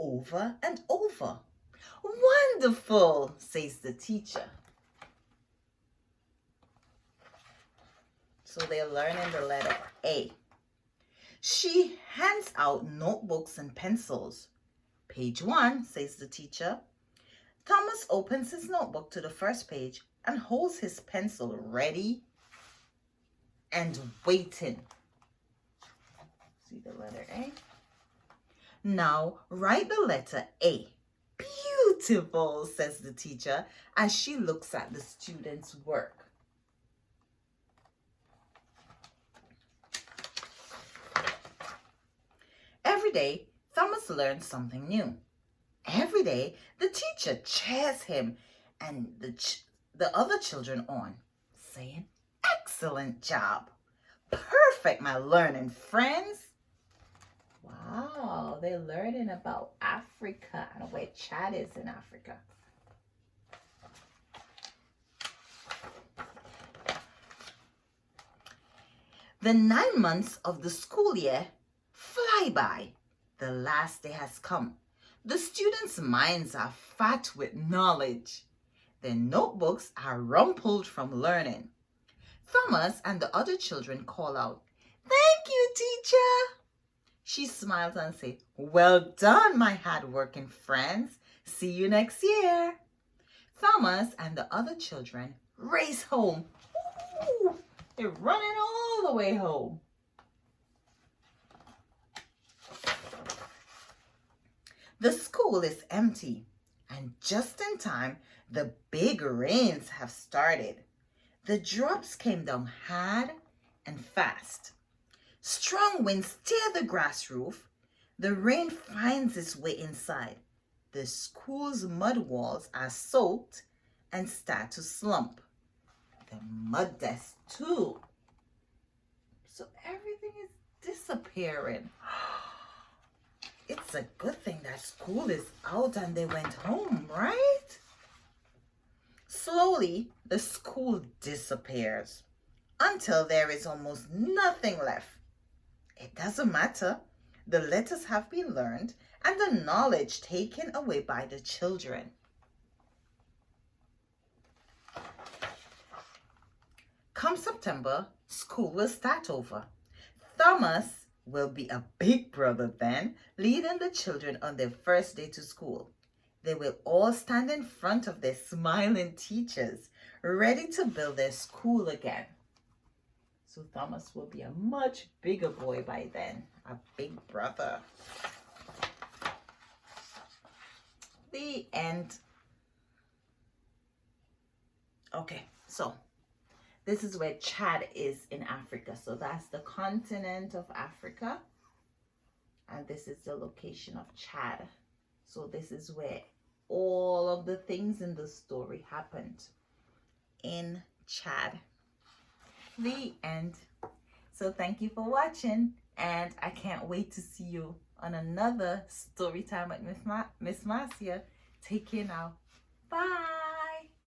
over and over. Wonderful, says the teacher. So they're learning the letter A. She hands out notebooks and pencils. Page 1, says the teacher. Thomas opens his notebook to the first page and holds his pencil ready and waiting. See the letter A? Now write the letter A. Beautiful, says the teacher as she looks at the student's work. Every day, Thomas learns something new. Every day, the teacher cheers him and the other children on, saying, "Excellent job. Perfect, my learning friends." Wow, they're learning about Africa and where Chad is in Africa. The 9 months of the school year fly by. The last day has come. The students' minds are fat with knowledge. Their notebooks are rumpled from learning. Thomas and the other children call out, "Thank you, teacher." She smiles and says, "Well done, my hard-working friends. See you next year." Thomas and the other children race home. Ooh, they're running all the way home. The school is empty, and just in time, the big rains have started. The drops came down hard and fast. Strong winds tear the grass roof. The rain finds its way inside. The school's mud walls are soaked and start to slump. The mud desk too. So everything is disappearing. It's a good thing that school is out and they went home, right? Slowly, the school disappears until there is almost nothing left. It doesn't matter. The letters have been learned and the knowledge taken away by the children. Come September, school will start over. Thomas will be a big brother then, leading the children on their first day to school. They will all stand in front of their smiling teachers, ready to build their school again. So Thomas will be a much bigger boy by then, a big brother. The end. Okay, so this is where Chad is in Africa. So that's the continent of Africa. And this is the location of Chad. So this is where all of the things in the story happened. In Chad. The end. So thank you for watching. And I can't wait to see you on another story time with Ms Marcia. Take care now. Bye.